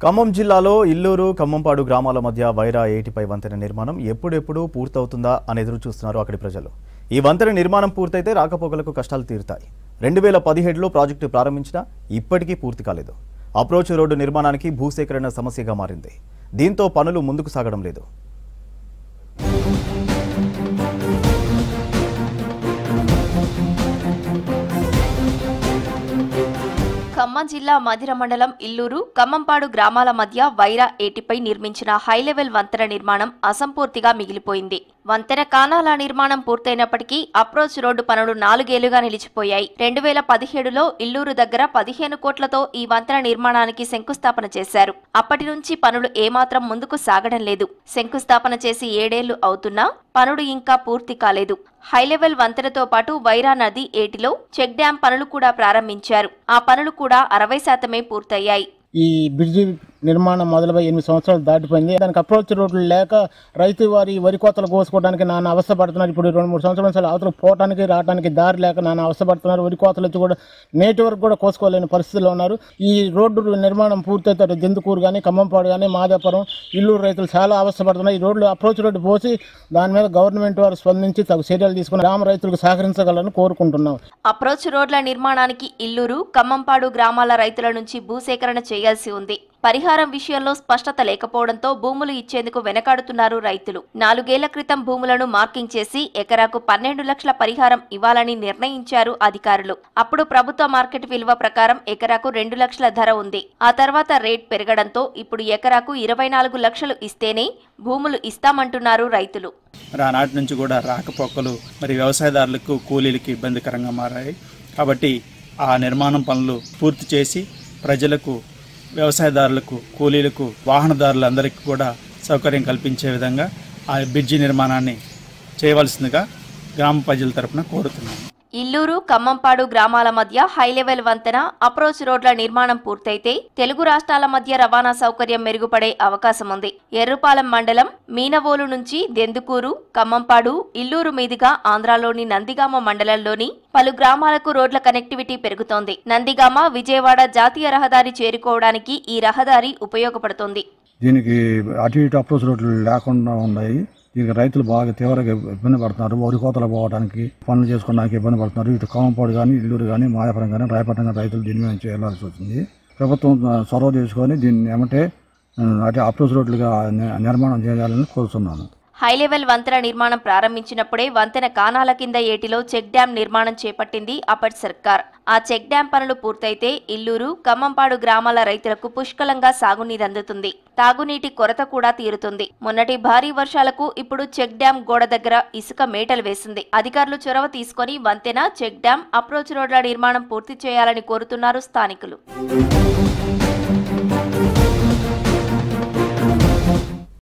ఖమ్మం జిల్లాలో ఇల్లూరు ఖమ్మంపాడు గ్రామాల మధ్య వైరా ఏటిపై వంతెన నిర్మాణం ఎప్పుడెప్పుడు పూర్తవుతుందా అని ఎదురు చూస్తున్నారు అక్కడి ప్రజలు. ఈ వంతెన నిర్మాణం పూర్తయితే రాకపోకలకు కష్టాలు తీరుతాయి. 2017లో ప్రాజెక్టు ప్రారంభించినా ఇప్పటికీ పూర్తి కాలేదు. అప్రోచ్ రోడ్డు నిర్మాణానికి భూసేకరణ సమస్యగా మారింది. దీంతో పనులు ముందుకు సాగడం లేదు. ఖమ్మం జిల్లా మధిర మండలం ఇల్లూరు ఖమ్మంపాడు గ్రామాల మధ్య వైరా ఏటిపై నిర్మించిన హైలెవెల్ వంతెన నిర్మాణం అసంపూర్తిగా మిగిలిపోయింది. వంతెన కానాల నిర్మాణం పూర్తయినప్పటికీ అప్రోచ్ రోడ్డు పనులు 4 ఏళ్లుగా నిలిచిపోయాయి. 2017లో ఇల్లూరు దగ్గర 15 కోట్లతో ఈ వంతెన నిర్మాణానికి శంకుస్థాపన చేశారు. అప్పటి నుంచి పనులు ఏమాత్రం ముందుకు సాగడం లేదు. శంకుస్థాపన చేసి 7 ఏళ్లు అవుతున్నా పనులు ఇంకా పూర్తి కాలేదు. హైలెవెల్ వంతెనతో పాటు వైరా నది ఏటిలో చెక్ డ్యాం పనులు కూడా ప్రారంభించారు. ఆ పనులు కూడా 60% పూర్తయ్యాయి. ఈ బ్రిడ్జి నిర్మాణం మొదలై 8 సంవత్సరాలు దాటిపోయింది. దానికి అప్రోచ్ రోడ్లు లేక రైతు వరి కోతలు కోసుకోవడానికి నాన్న అవస్థపడుతున్నారు. ఇప్పుడు 2-3 సంవత్సరాలు అవతల పోవడానికి రావడానికి దారి లేక నాన్న అవస్థపడుతున్నారు. వరి కోతలు వచ్చి కూడా నేటి వరకు కూడా కోసుకోలేని పరిస్థితిలో ఉన్నారు. ఈ రోడ్డు నిర్మాణం పూర్తయితే దెందుకూరు కానీ ఖమ్మంపాడు కానీ మాదాపురం ఇల్లూరు రైతులు చాలా అవస్థపడుతున్నారు. ఈ రోడ్లు అప్రోచ్ రోడ్డు పోసి దాని మీద గవర్నమెంట్ వారు స్పందించి తగు చర్యలు తీసుకుని గ్రామ రైతులకు సహకరించగలని కోరుకుంటున్నాం. అప్రోచ్ రోడ్ల నిర్మాణానికి ఇల్లూరు ఖమ్మంపాడు గ్రామాల రైతుల నుంచి భూసేకరణ చేయాల్సి ఉంది. పరిహారం విషయంలో స్పష్టత లేకపోవడంతో భూములు ఇచ్చేందుకు వెనకాడుతున్నారు రైతులు. 4 ఏళ్ల క్రితం భూములను మార్కింగ్ చేసి ఎకరాకు 12 లక్షల పరిహారం ఇవ్వాలని నిర్ణయించారు అధికారులు. అప్పుడు ప్రభుత్వ మార్కెట్ విలువ ప్రకారం ఎకరాకు 2 లక్షల ధర ఉంది. ఆ తర్వాత రేట్ పెరగడంతో ఇప్పుడు ఎకరాకు 24 లక్షలు ఇస్తేనే భూములు ఇస్తామంటున్నారు రైతులు. ఆనాటి నుంచి కూడా రాకపోకలు మరి వ్యవసాయదారులకు కూలీలకు ఇబ్బందికరంగా మారాయి. కాబట్టి ఆ నిర్మాణం పనులు పూర్తి చేసి ప్రజలకు వ్యవసాయదారులకు కూలీలకు వాహనదారులందరికీ కూడా సౌకర్యం కల్పించే విధంగా ఆ బ్రిడ్జి నిర్మాణాన్ని చేయవలసిందిగా గ్రామ ప్రజల తరపున కోరుతున్నాను. ఇల్లూరు ఖమ్మంపాడు గ్రామాల మధ్య హైలెవెల్ వంతెన అప్రోచ్ రోడ్ల నిర్మాణం పూర్తయితే తెలుగు రాష్ట్రాల మధ్య రవాణా సౌకర్యం మెరుగుపడే అవకాశం ఉంది. ఎర్రుపాలెం మండలం మీనవోలు నుంచి దెందుకూరు ఖమ్మంపాడు ఇల్లూరు మీదుగా ఆంధ్రాలోని నందిగామ మండలంలోని పలు గ్రామాలకు రోడ్ల కనెక్టివిటీ పెరుగుతోంది. నందిగామ విజయవాడ జాతీయ రహదారి చేరుకోవడానికి ఈ రహదారి ఉపయోగపడుతుంది. దీనికి అటు ఇటు అప్రోచ్ రోడ్లు లేకుండా ఉన్నాయి. దీనికి రైతులు బాగా తీవ్రంగా ఇబ్బంది పడుతున్నారు. వరి కోతలు పోవడానికి పనులు చేసుకోవడానికి ఇబ్బంది పడుతున్నారు. ఇటు ఖమ్మంపాడు కానీ ఇల్లూరు కానీ మాయాపురం కానీ రాయపట్నం కానీ రైతులు దీని మీద చేయాల్సి వచ్చింది. ప్రభుత్వం చొరవ తీసుకొని దీన్ని ఏమంటే అటు అప్రోచ్ రోడ్లుగా నిర్మాణం చేయాలని కోరుతున్నాను. హైలెవెల్ వంతెన నిర్మాణం ప్రారంభించినప్పుడే వంతెన కానాల కింద ఏటిలో చెక్ డ్యాం నిర్మాణం చేపట్టింది అప్పటి సర్కార్. ఆ చెక్ డ్యాం పనులు పూర్తయితే ఇల్లూరు ఖమ్మంపాడు గ్రామాల రైతులకు పుష్కలంగా సాగునీరు అందుతుంది. తాగునీటి కొరత కూడా తీరుతుంది. మొన్నటి భారీ వర్షాలకు ఇప్పుడు చెక్ డ్యాం గోడ దగ్గర ఇసుక మేటలు వేసింది. అధికారులు చొరవ తీసుకొని వంతెన, చెక్ డ్యాం, అప్రోచ్ రోడ్ల నిర్మాణం పూర్తి చేయాలని కోరుతున్నారు స్థానికులు.